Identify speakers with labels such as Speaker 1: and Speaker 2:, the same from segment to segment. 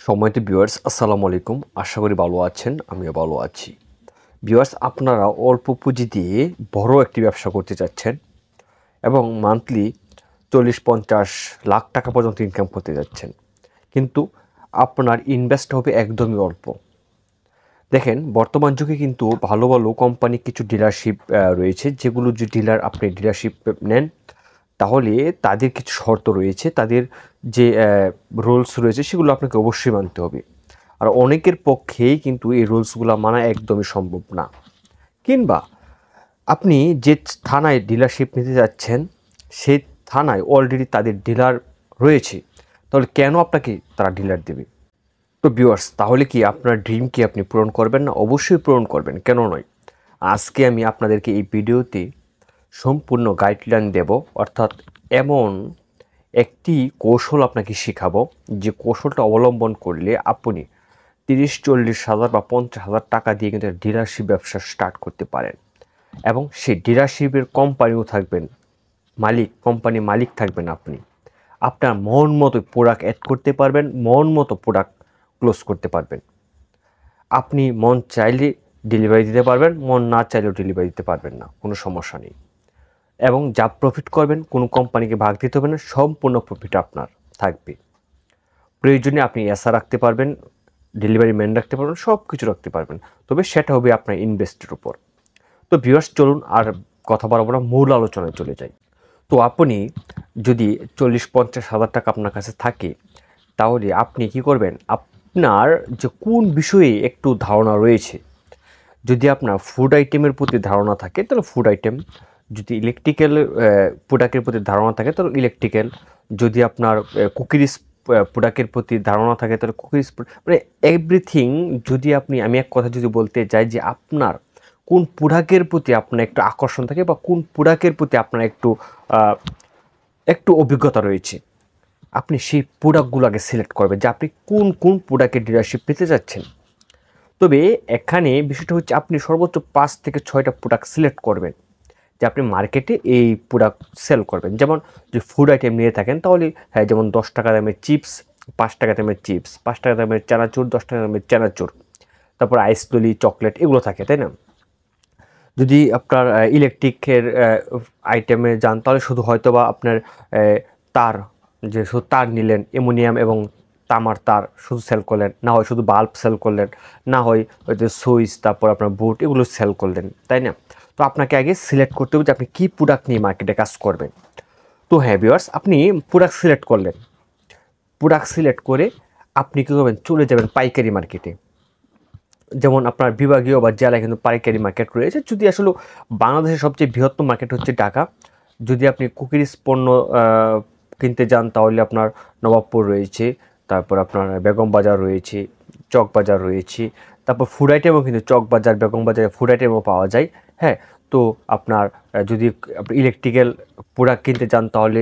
Speaker 1: সম্মানিত ভিউয়ার্স, আসসালামু আলাইকুম। আশা করি ভালো আছেন, আমিও ভালো আছি। ভিউয়ার্স, আপনারা অল্প পুঁজি দিয়ে বড় একটি ব্যবসা করতে চাচ্ছেন এবং মান্থলি 40-50 লাখ টাকা পর্যন্ত ইনকাম করতে যাচ্ছেন, কিন্তু আপনার ইনভেস্ট হবে একদমই অল্প। দেখেন, বর্তমান যুগে কিন্তু ভালো ভালো কোম্পানি কিছু ডিলারশিপ রয়েছে, যেগুলো যে ডিলার আপনি ডিলারশিপ নেন তাহলে তাদের কিছু শর্ত রয়েছে, তাদের যে রুলস রয়েছে সেগুলো আপনাকে অবশ্যই মানতে হবে। আর অনেকের পক্ষেই কিন্তু এই রুলসগুলো মানা একদমই সম্ভব না। কিংবা আপনি যে থানায় ডিলারশিপ নিতে যাচ্ছেন সেই থানায় অলরেডি তাদের ডিলার রয়েছে, তাহলে কেন আপনাকে তারা ডিলার দেবে? তো ভিউয়ার্স, তাহলে কি আপনার ড্রিম কি আপনি পূরণ করবেন না? অবশ্যই পূরণ করবেন, কেন নয়। আজকে আমি আপনাদেরকে এই ভিডিওতে সম্পূর্ণ গাইডলাইন দেব, অর্থাৎ এমন একটি কৌশল আপনাকে শেখাবো যে কৌশলটা অবলম্বন করলে আপনি 30-40 হাজার বা 50,000 টাকা দিয়ে কিন্তু ডিলারশিপ ব্যবসা স্টার্ট করতে পারেন এবং সেই ডিলারশিপের কোম্পানিও থাকবেন, কোম্পানি মালিক থাকবেন আপনি। আপনার মন মতো প্রোডাক্ট অ্যাড করতে পারবেন, মন মতো প্রোডাক্ট ক্লোজ করতে পারবেন। আপনি মন চাইলে ডেলিভারি দিতে পারবেন, মন না চাইলেও ডেলিভারি দিতে পারবেন না, কোনো সমস্যা নেই। এবং যা প্রফিট করবেন কোনো কোম্পানিকে ভাগ দিতে হবে না, সম্পূর্ণ প্রফিট আপনার থাকবে। প্রয়োজনে আপনি এসা রাখতে পারবেন, ডেলিভারি ম্যান রাখতে পারবেন, সব কিছু রাখতে পারবেন, তবে সেটা হবে আপনার ইনভেস্টের উপর। তো ভিউয়ার্স, চলুন আর কথা বাড়াবো না, মূল আলোচনায় চলে যাই। তো আপনি যদি 40-50 হাজার টাকা আপনার কাছে থাকে, তাহলে আপনি কি করবেন? আপনার যে কোন বিষয়ে একটু ধারণা রয়েছে, যদি আপনার ফুড আইটেমের প্রতি ধারণা থাকে তাহলে ফুড আইটেম, যদি ইলেকট্রিক্যাল প্রোডাক্টের প্রতি ধারণা থাকে তাহলে ইলেকট্রিক্যাল, যদি আপনার কুকিরিজ প্রোডাক্টের প্রতি ধারণা থাকে তাহলে কুকিরিজ, মানে এভরিথিং। যদি আমি এক কথা যদি বলতে চাই যে আপনার কোন প্রোডাক্টের প্রতি আপনার একটু আকর্ষণ থাকে বা কোন প্রোডাক্টের প্রতি আপনার একটু অভিজ্ঞতা রয়েছে, আপনি সেই প্রোডাক্টগুলো আগে সিলেক্ট করবেন যে আপনি কোন কোন প্রোডাক্টের ডিলারশিপ পেতে যাচ্ছেন। তবে এখানে বিষয়টা হচ্ছে আপনি সর্বোচ্চ 5 থেকে 6টা প্রোডাক্ট সিলেক্ট করবেন যে আপনি মার্কেটে এই প্রোডাক্ট সেল করবেন। যেমন যদি ফুড আইটেম নিয়ে থাকেন তাহলে হ্যাঁ, যেমন 10 টাকা দামের চিপস, 5 টাকা দামের চিপস, 5 টাকা দামের চানাচুর, 10 টাকা দামের চানাচুর, তারপর আইসদলি, চকলেট, এগুলো থাকে, তাই না? যদি আপনার ইলেকট্রিকের আইটেমে যান তাহলে শুধু হয়তো বা আপনার তার, যে শুধু তার নিলেন, অ্যামোনিয়াম এবং তামার তার শুধু সেল করলেন, না হয় শুধু বাল্ব সেল করলেন, না হয় হয়তো সুইচ, তারপর আপনার বুট, এগুলো সেল করলেন, তাই না? তো আপনাকে আগে সিলেক্ট করতে হবে যে আপনি কী প্রোডাক্ট নিয়ে মার্কেটে কাজ করবেন। তো হ্যাঁ ভিউয়ার্স, আপনি প্রোডাক্ট সিলেক্ট করলেন, প্রোডাক্ট সিলেক্ট করে আপনি কী করবেন? চলে যাবেন পাইকারি মার্কেটে। যেমন আপনার বিভাগীয় বা জেলায় কিন্তু পাইকারি মার্কেট রয়েছে। যদি আসলে বাংলাদেশের সবচেয়ে বৃহত্তম মার্কেট হচ্ছে ঢাকা। যদি আপনি কুকিরিজ পণ্য কিনতে যান তাহলে আপনার নবাবপুর রয়েছে, তারপর আপনার বেগম বাজার রয়েছে, চক বাজার রয়েছে, তারপর ফুড আইটেমও কিন্তু চক বাজার, বেগম বাজারে ফুড আইটেমও পাওয়া যায়। হ্যাঁ, তো আপনার যদি আপনি ইলেকট্রিক্যাল প্রোডাক্ট কিনতে চান তাহলে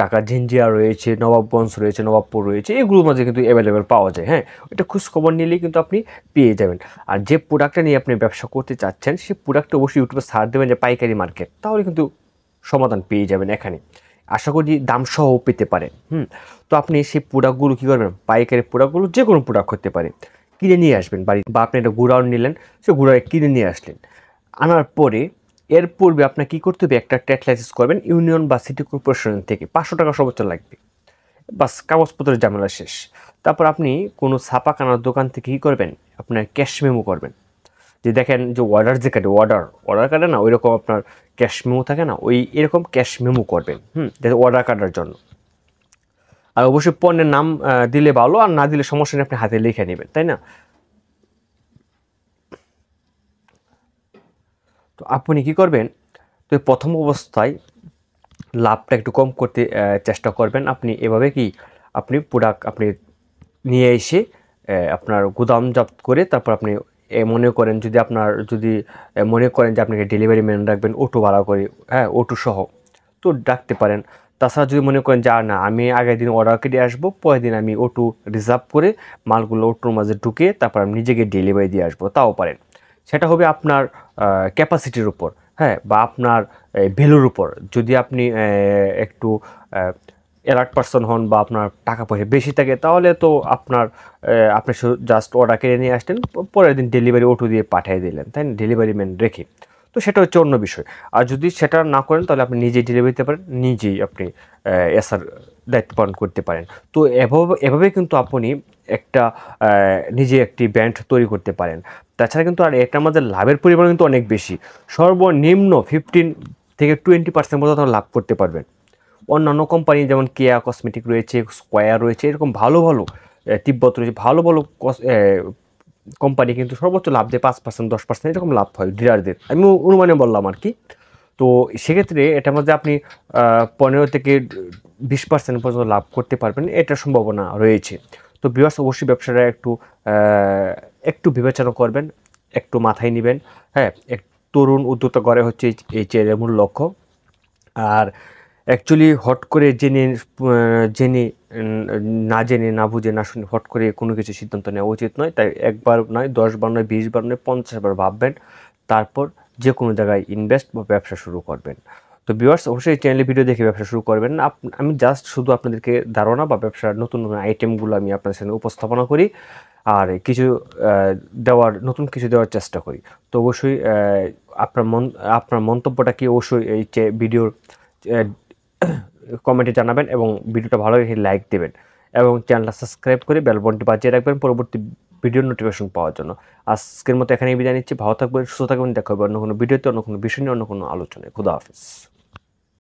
Speaker 1: ঢাকা ঝিঞ্জিয়া রয়েছে, নবাবগঞ্জ রয়েছে, নবাবপুর রয়েছে, এগুলোর মাঝে কিন্তু অ্যাভেলেবেল পাওয়া যায়। হ্যাঁ, এটা খোঁজখবর নিলেই কিন্তু আপনি পেয়ে যাবেন। আর যে প্রোডাক্টটা নিয়ে আপনি ব্যবসা করতে চাচ্ছেন সেই প্রোডাক্টটা অবশ্যই ইউটিউবে সার্চ দেবেন যে পাইকারি মার্কেট, তাহলে কিন্তু সমাধান পেয়ে যাবেন এখানে। আশা করি দামসহ পেতে পারেন। তো আপনি সেই প্রোডাক্টগুলো কী করবেন? পাইকারি প্রোডাক্টগুলো যে কোনো প্রোডাক্ট হতে পারে, কিনে নিয়ে আসবেন বাড়ি, বা আপনি একটা গুড়াউন নিলেন, সে গুড়ায় কিনে নিয়ে আসলেন। আনার পরে এর পূর্বে আপনার কী করতে হবে? একটা ট্রেড লাইসেন্স করবেন ইউনিয়ন বা সিটি কর্পোরেশন থেকে, 500 টাকা সর্বোচ্চ লাগবে। বাস, কাগজপত্রের ঝামেলা শেষ। তারপর আপনি কোনো ছাপাখানার দোকান থেকে কী করবেন? আপনার ক্যাশ মেমো করবেন। যে দেখেন যে অর্ডার যে কাটে, অর্ডার কাটে না, ওই রকম আপনার ক্যাশ মেমো থাকে না, ওই এরকম ক্যাশ মেমো করবেন, যাতে অর্ডার কাটার জন্য। আর অবশ্যই পণ্যের নাম দিলে ভালো, আর না দিলে সমস্যা নেই, আপনি হাতে লিখে নেবেন, তাই না? তো আপনি কী করবেন? তো প্রথম অবস্থায় লাভটা একটু কম করতে চেষ্টা করবেন। আপনি এভাবে আপনি প্রোডাক্ট আপনি নিয়ে এসে আপনার গুদামজাত করে, তারপর আপনি মনে করেন মনে করেন যে আপনাকে ডেলিভারি ম্যান রাখবেন অটো ভাড়া করে, হ্যাঁ, অটো সহ, তো ডাকতে পারেন। তাছাড়া যদি মনে করেন যে না, আমি আগের দিন অর্ডার কেটে আসবো, পরের দিন আমি অটো রিজার্ভ করে মালগুলো অটোর মাঝে ঢুকে তারপর আমি নিজেকে ডেলিভারি দিয়ে আসবো, তাও পারেন। সেটা হবে আপনার ক্যাপাসিটির উপর, হ্যাঁ, বা আপনার ভ্যালুর উপর। যদি আপনি একটু অ্যালার্ট পারসন হন বা আপনার টাকা পয়সা বেশি থাকে, তাহলে তো আপনি জাস্ট অর্ডার কিনে নিয়ে আসলেন, পরের দিন ডেলিভারি অটো দিয়ে পাঠিয়ে দিলেন, তাই না, ডেলিভারি ম্যান রেখে। তো সেটা হচ্ছে অন্য বিষয়। আর যদি সেটা না করেন তাহলে আপনি নিজেই ডেলিভারি দিতে পারেন, নিজেই আপনি এসআর দায়িত্ব পালন করতে পারেন। তো এভাবে কিন্তু আপনি একটা নিজে একটি ব্র্যান্ড তৈরি করতে পারেন। তাছাড়া কিন্তু আর এটার মধ্যে লাভের পরিমাণ কিন্তু অনেক বেশি, সর্বনিম্ন 15 থেকে 20% পর্যন্ত লাভ করতে পারবেন। অন্যান্য কোম্পানি যেমন কেয়া কসমেটিক রয়েছে, স্কোয়ার রয়েছে, এরকম ভালো ভালো তিব্বত রয়েছে, ভালো ভালো কোম্পানি কিন্তু সর্বোচ্চ লাভ দেয় 5%, 10% এরকম লাভ হয় ডিলারদের, আমি অনুমানে বললাম আর কি। তো সেক্ষেত্রে এটার মধ্যে আপনি 15 থেকে 20% পর্যন্ত লাভ করতে পারবেন, এটার সম্ভাবনা রয়েছে। তো ভিউয়ার্স, অবশ্যই ব্যবসাটা একটু বিবেচনা করবেন, একটু মাথায় নেবেন। হ্যাঁ, এক তরুণ উদ্যোক্তা গড়ে হচ্ছে এই চ্যানেলের মূল লক্ষ্য। আর অ্যাকচুয়ালি হট করে জেনে না জেনে, না বুঝে, না শুনে হট করে কোনো কিছু সিদ্ধান্ত নেওয়া উচিত নয়। তাই একবার নয়, 10 বার নয়, 20 বার নয়, 50 বার ভাববেন, তারপর যে কোনো জায়গায় ইনভেস্ট বা ব্যবসা শুরু করবেন। তো ভিউয়ার্স, অবশ্যই চ্যানেলে ভিডিও দেখে ব্যবসা শুরু করবেন না। আমি জাস্ট শুধু আপনাদেরকে ধারণা বা ব্যবসার নতুন নতুন আইটেমগুলো আমি আপনাদের সামনে উপস্থাপনা করি, আর কিছু নতুন কিছু দেওয়ার চেষ্টা করি। তো অবশ্যই আপনার মন্তব্যটা কি অবশ্যই এই ভিডিওর কমেন্টে জানাবেন, এবং ভিডিওটা ভালো লেগে লাইক দেবেন, এবং চ্যানেলটা সাবস্ক্রাইব করে বেল বাটনটি বাজিয়ে রাখবেন পরবর্তী ভিডিওর নোটিফিকেশন পাওয়ার জন্য। আজকের মতো এখানেই বিদায় নিচ্ছি। ভালো থাকবেন, সুস্থ থাকবেন। দেখা হবে অন্য কোনো ভিডিওতে, অন্য কোনো বিষয় নিয়ে, অন্য কোনো আলোচনায়। খুদা হাফেজ।